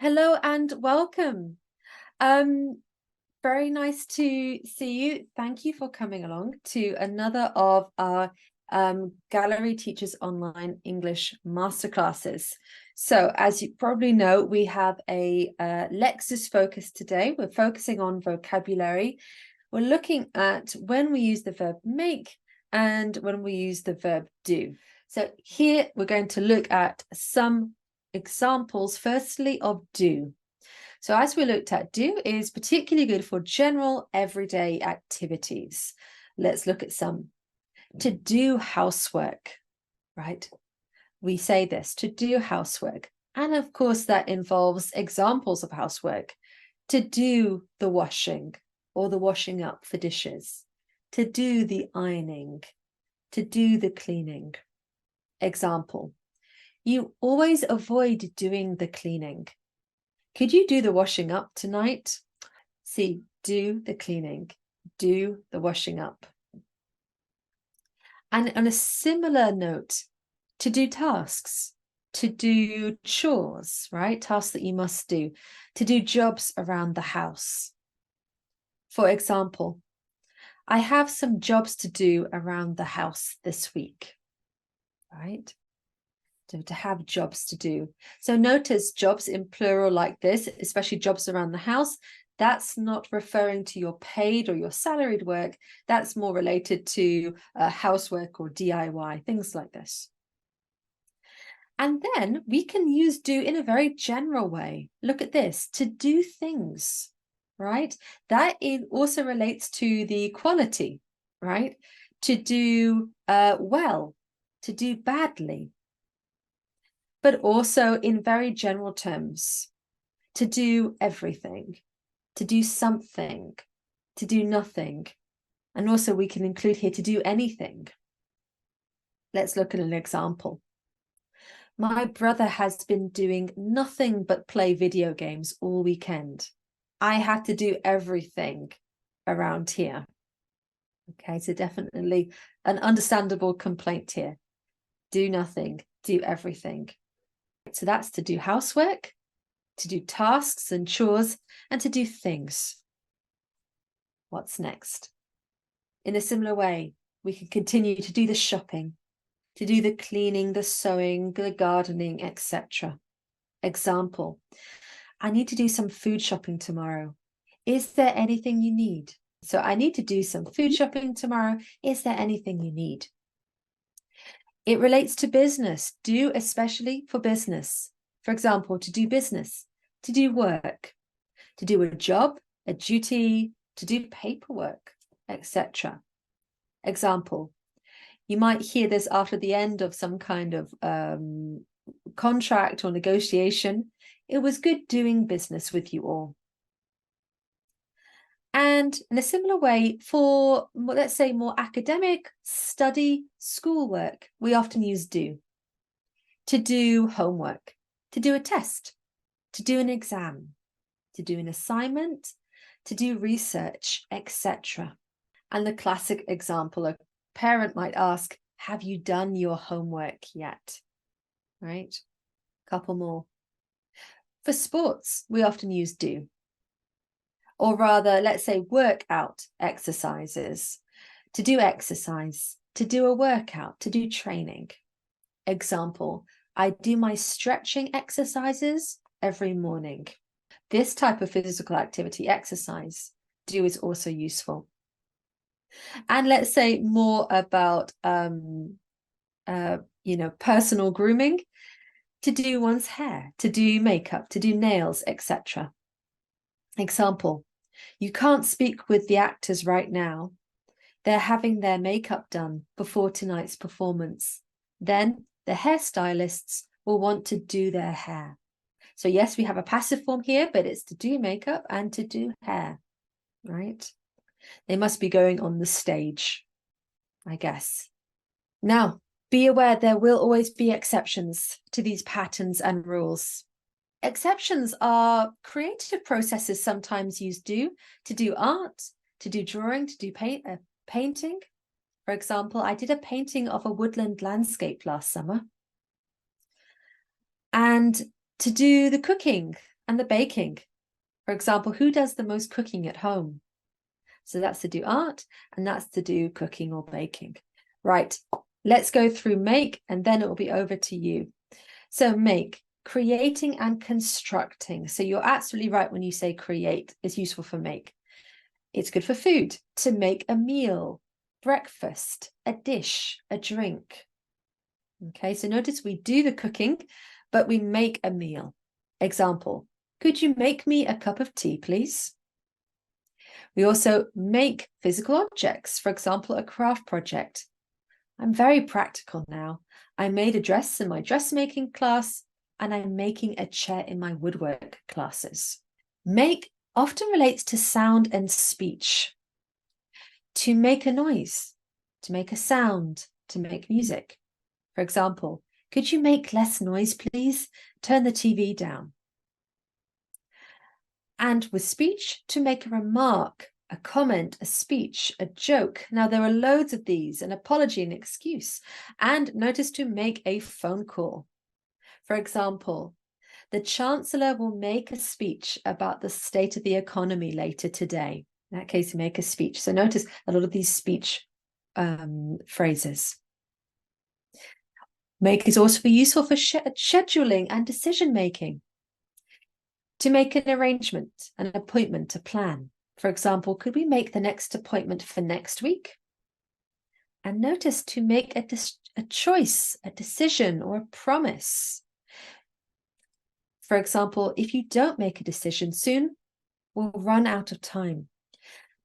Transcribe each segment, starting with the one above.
Hello and welcome. Um, Very nice to see you. Thank you for coming along to another of our Gallery Teachers Online English Masterclasses. So as you probably know, we have a Lexis focus today. We're focusing on vocabulary. We're looking at when we use the verb make and when we use the verb do. So here we're going to look at some examples, firstly, of do. So as we looked at, do is particularly good for general everyday activities. Let's look at some. To do housework, right? We say this, to do housework. And of course, that involves examples of housework. To do the washing or the washing up for dishes. To do the ironing. To do the cleaning. Example. You always avoid doing the cleaning. Could you do the washing up tonight? See, do the cleaning, do the washing up. And on a similar note, to do tasks, to do chores, right? Tasks that you must do, to do jobs around the house. For example, I have some jobs to do around the house this week, right? To have jobs to do. So notice jobs in plural like this, especially jobs around the house, that's not referring to your paid or your salaried work. That's more related to housework or DIY, things like this. And then we can use do in a very general way. Look at this, to do things, right? That it also relates to the quality, right? To do well, to do badly, but also in very general terms, to do everything, to do something, to do nothing. And also we can include here to do anything. Let's look at an example. My brother has been doing nothing but play video games all weekend. I had to do everything around here. Okay, so definitely an understandable complaint here. Do nothing, do everything. So that's to do housework, to do tasks and chores, and to do things. What's next? In a similar way, we can continue to do the shopping, to do the cleaning, the sewing, the gardening, etc. Example, I need to do some food shopping tomorrow. Is there anything you need? So I need to do some food shopping tomorrow. Is there anything you need? It relates to business, do especially for business. For example, to do business, to do work, to do a job, a duty, to do paperwork, etc. Example, you might hear this after the end of some kind of contract or negotiation. It was good doing business with you all. And in a similar way, for, let's say, more academic, study, schoolwork, we often use do. To do homework, to do a test, to do an exam, to do an assignment, to do research, etc. And the classic example, a parent might ask, have you done your homework yet? Right? Couple more. For sports, we often use do. Or rather, let's say workout exercises, to do exercise, to do a workout, to do training. Example, I do my stretching exercises every morning. This type of physical activity, exercise, do is also useful. And let's say more about, personal grooming, to do one's hair, to do makeup, to do nails, etc. Example, you can't speak with the actors right now. They're having their makeup done before tonight's performance. Then the hairstylists will want to do their hair. So yes, we have a passive form here, but it's to do makeup and to do hair, right? They must be going on the stage, I guess. Now, be aware there will always be exceptions to these patterns and rules. Exceptions are creative processes sometimes use do, to do art, to do drawing, to do painting. For example, I did a painting of a woodland landscape last summer. And to do the cooking, and the baking. For example, who does the most cooking at home? So that's to do art, and that's to do cooking or baking. Right, let's go through make, and then it will be over to you. So make, creating and constructing. So you're absolutely right when you say create is useful for make. It's good for food, to make a meal, breakfast, a dish, a drink. Okay, so notice we do the cooking, but we make a meal. Example, could you make me a cup of tea, please? We also make physical objects, for example, a craft project. I'm very practical now. I made a dress in my dressmaking class, and I'm making a chair in my woodwork classes. Make often relates to sound and speech. To make a noise, to make a sound, to make music. For example, could you make less noise, please? Turn the TV down. And with speech, to make a remark, a comment, a speech, a joke. Now, there are loads of these, an apology, an excuse. And notice to make a phone call. For example, the Chancellor will make a speech about the state of the economy later today. In that case, make a speech. So notice a lot of these speech phrases. Make is also useful for scheduling and decision-making. To make an arrangement, an appointment, a plan. For example, could we make the next appointment for next week? And notice to make a choice, a decision, or a promise. For example, if you don't make a decision soon, we'll run out of time.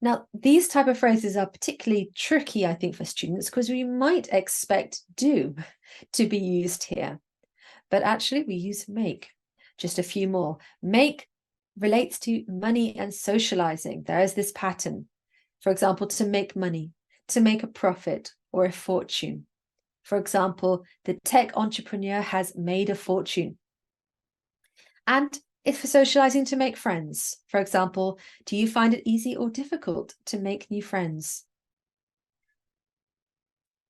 Now, these type of phrases are particularly tricky, I think, for students because we might expect do to be used here. But actually, we use make. Just a few more. Make relates to money and socializing. There is this pattern. For example, to make money, to make a profit or a fortune. For example, the tech entrepreneur has made a fortune. And it's for socializing to make friends. For example, do you find it easy or difficult to make new friends?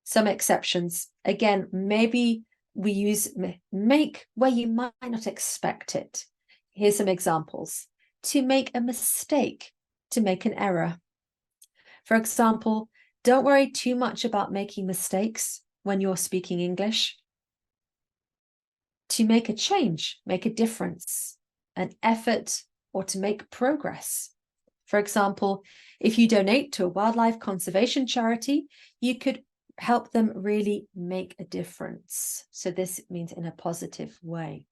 Some exceptions. Again, maybe we use make where you might not expect it. Here's some examples. To make a mistake, to make an error. For example, don't worry too much about making mistakes when you're speaking English. To make a change, make a difference, an effort, or to make progress. For example, if you donate to a wildlife conservation charity, you could help them really make a difference. So this means in a positive way.